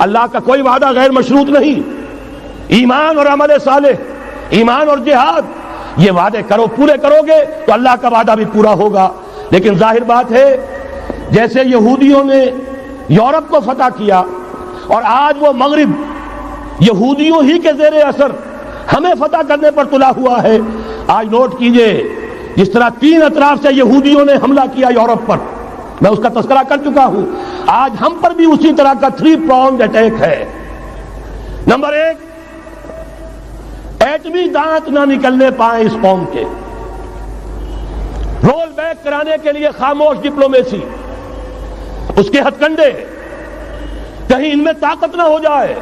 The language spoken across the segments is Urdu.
اللہ کا کوئی وعدہ غیر مشروط نہیں. ایمان اور عمل صالح، ایمان اور جہاد، یہ وعدے کرو، پورے کرو گے تو اللہ کا وعدہ بھی پورا ہوگا. لیکن ظاہر بات ہے جیسے یہودیوں نے یورپ کو فتح کیا اور آج وہ مغرب یہودیوں ہی کے زیر اثر ہمیں فتح کرنے پر تلا ہوا ہے. آج نوٹ کیجئے جس طرح 3 اطراف سے یہودیوں نے حملہ کیا یورپ پر، میں اس کا تذکرہ کر چکا ہوں، آج ہم پر بھی اسی طرح کا 3 pronged اٹیک ہے. نمبر 1، ایٹمی دانت نہ نکلنے پائیں اس قوم کے، رول بیک کرانے کے لیے خاموش ڈپلومیسی، اس کے ہتھ کنڈے، کہیں ان میں طاقت نہ ہو جائے،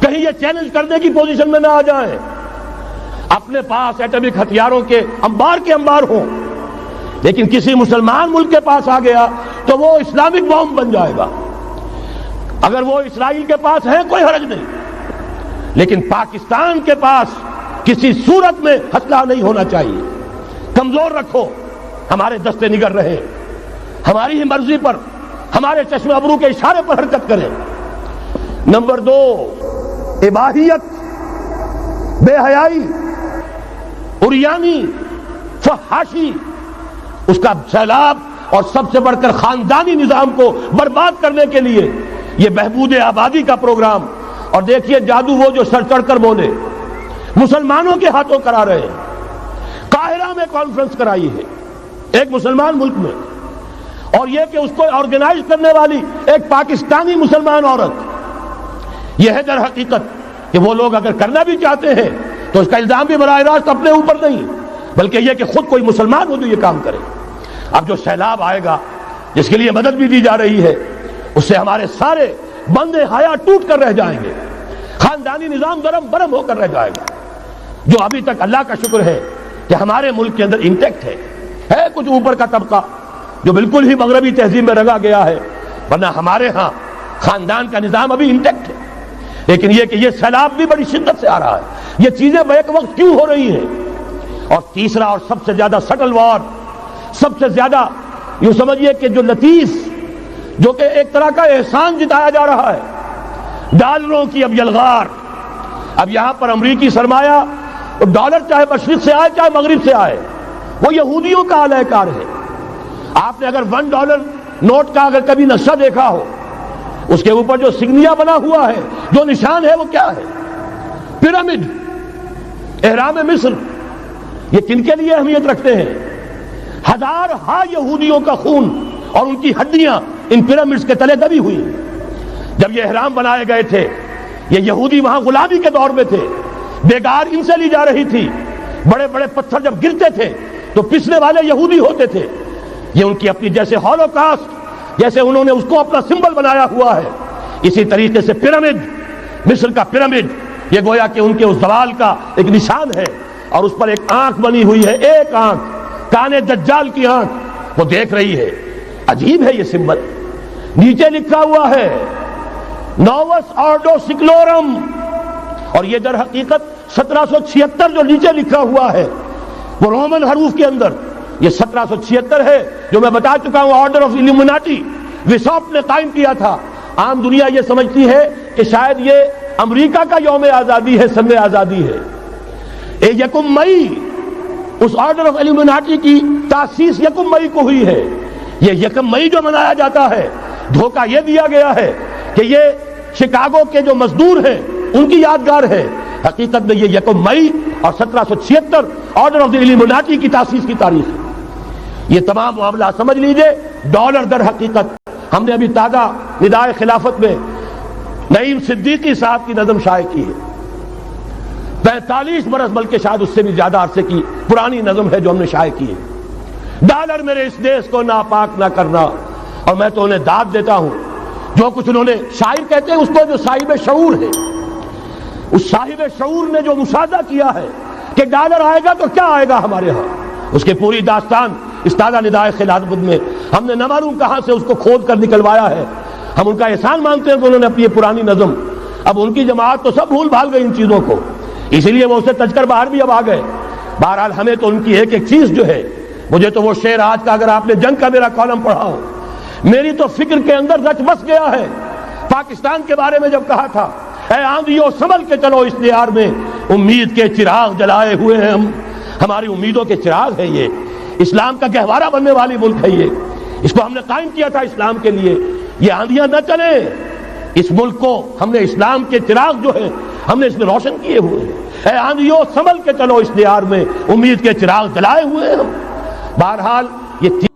کہیں یہ چیلنج کرنے کی پوزیشن میں نہ آ جائیں، اپنے پاس ایٹمک ہتھیاروں کے انبار ہوں. لیکن کسی مسلمان ملک کے پاس آ گیا تو وہ اسلامک بام بن جائے گا. اگر وہ اسرائیل کے پاس ہے کوئی حرج نہیں، لیکن پاکستان کے پاس کسی صورت میں ہتھیار نہیں ہونا چاہیے. کمزور رکھو، ہمارے دستے نگر رہے، ہماری ہی مرضی پر، ہمارے چشم ابرو کے اشارے پر حرکت کریں. نمبر 2، اباحیت، بے حیائی، عریانی، فحاشی، اس کا سیلاب، اور سب سے بڑھ کر خاندانی نظام کو برباد کرنے کے لیے یہ بہبود آبادی کا پروگرام. اور دیکھیے جادو وہ جو سر چڑھ کر بولے، مسلمانوں کے ہاتھوں کرا رہے ہیں. قاہرہ میں کانفرنس کرائی ہے ایک مسلمان ملک میں، اور یہ کہ اس کو آرگنائز کرنے والی ایک پاکستانی مسلمان عورت. یہ ہے در حقیقت کہ وہ لوگ اگر کرنا بھی چاہتے ہیں تو اس کا الزام بھی براہ راست اپنے اوپر نہیں، بلکہ یہ کہ خود کوئی مسلمان ہو جو یہ کام کرے. اب جو سیلاب آئے گا جس کے لیے مدد بھی دی جا رہی ہے، اس سے ہمارے سارے بندے حیا ٹوٹ کر رہ جائیں گے، خاندانی نظام درم برم ہو کر رہ جائے گا. جو ابھی تک اللہ کا شکر ہے کہ ہمارے ملک کے اندر انٹیکٹ ہے کچھ اوپر کا طبقہ جو بالکل ہی مغربی تہذیب میں رگا گیا ہے، ورنہ ہمارے ہاں خاندان کا نظام ابھی انٹیکٹ ہے. لیکن یہ کہ یہ سیلاب بھی بڑی شدت سے آ رہا ہے، یہ چیزیں بیک وقت کیوں ہو رہی ہیں. اور تیسرا اور سب سے زیادہ سٹل وار، سب سے زیادہ یوں سمجھیے کہ جو لطیف، جو کہ ایک طرح کا احسان جتایا جا رہا ہے، ڈالروں کی اب یلغار. اب یہاں پر امریکی سرمایہ، ڈالر چاہے مشرق سے آئے چاہے مغرب سے آئے، وہ یہودیوں کا اعلی کار ہے. آپ نے اگر $1 نوٹ کا اگر کبھی نقشہ دیکھا ہو، اس کے اوپر جو سگنیا بنا ہوا ہے، جو نشان ہے، وہ کیا ہے؟ پیرامڈ، احرام مصر. یہ کن کے لیے اہمیت رکھتے ہیں؟ ہزار یہودیوں کا خون اور ان کی ہڈیاں ان پیرامڈز کے تلے دبی ہوئی. جب یہ احرام بنائے گئے تھے، یہ یہودی وہاں غلامی کے دور میں تھے، بیگار ان سے لی جا رہی تھی. بڑے بڑے پتھر جب گرتے تھے تو پسنے والے یہودی ہوتے تھے. یہ ان کی اپنی جیسے ہولوکاسٹ، جیسے انہوں نے اس کو اپنا سمبل بنایا ہوا ہے، اسی طریقے سے پیرامڈ، مصر کا پیرامڈ، یہ گویا کہ ان کے اس زوال کا ایک نشان ہے. اور اس پر ایک آنکھ بنی ہوئی ہے، ایک آنکھ، کانے دجال کی آنکھ، وہ دیکھ رہی ہے. عجیب ہے یہ سمبل. نیچے لکھا ہوا ہے نووس آرڈو سکلورم، اور یہ در حقیقت 1776 جو نیچے لکھا ہوا ہے وہ رومن حروف کے اندر یہ 1776 ہے، جو میں بتا چکا ہوں آرڈر آف ایلومیناٹی وساپ نے قائم کیا تھا. عام دنیا یہ سمجھتی ہے کہ شاید یہ امریکہ کا یوم آزادی ہے، سن آزادی ہے. 1 مئی اس آرڈر آف ایلومیناٹی کی تاسیس 1 مئی کو ہوئی ہے. یہ 1 مئی جو منایا جاتا ہے، دھوکہ یہ دیا گیا ہے کہ یہ شکاگو کے جو مزدور ہیں ان کی یادگار ہے. حقیقت میں یہ 1 مئی اور 1776 آرڈر آف دی ایلومیناٹی کی تاسیس کی تاریخ ہے. یہ تمام معاملہ سمجھ لیجئے. ڈالر در حقیقت ہم نے ابھی تازہ ندائے خلافت میں نعیم صدیقی صاحب کی نظم شائع کی ہے. 45 برس بلکہ شاید اس سے بھی زیادہ عرصے کی پرانی نظم ہے جو ہم نے شائع کی ہے. ڈالر میرے اس دیش کو ناپاک نہ کرنا. اور میں تو انہیں داد دیتا ہوں، جو کچھ انہوں نے، شاعر کہتے ہیں اس کو جو صاحب شعور ہے، اس صاحب شعور نے جو مشاہدہ کیا ہے کہ ڈالر آئے گا تو کیا آئے گا ہمارے ہاں، اس کے پوری داستان اس تازہ ندائے خلافت میں ہم نے نہ معلوم کہاں سے اس کو کھود کر نکلوایا ہے. ہم ان کا احسان مانتے ہیں کہ انہوں نے اپنی یہ پرانی نظم، اب ان کی جماعت تو سب بھول بھال گئی ان چیزوں کو، اسی لیے وہ اسے تج کر باہر بھی اب آ گئے. بہرحال ہمیں تو ان کی ایک ایک چیز جو ہے، مجھے تو وہ شعر آج کا اگر آپ نے جنگ کا میرا کالم پڑھا ہو، میری تو فکر کے اندر رچ بس گیا ہے. پاکستان کے بارے میں جب کہا تھا اے آندھیوں سنبھل کے چلو اس دیار میں، امید کے چراغ جلائے ہوئے ہیں ہم، ہماری امیدوں کے چراغ ہے یہ، اسلام کا گہوارہ بننے والی ملک ہے یہ، اس کو ہم نے قائم کیا تھا اسلام کے لیے، یہ آندھیاں نہ چلیں، اس ملک کو ہم نے اسلام کے چراغ جو ہے ہم نے اس میں روشن کیے ہوئے ہیں، اے آندھیوں سنبھل کے چلو اس دیار میں، امید کے چراغ جلائے ہوئے ہیں ہم۔ بہرحال یہ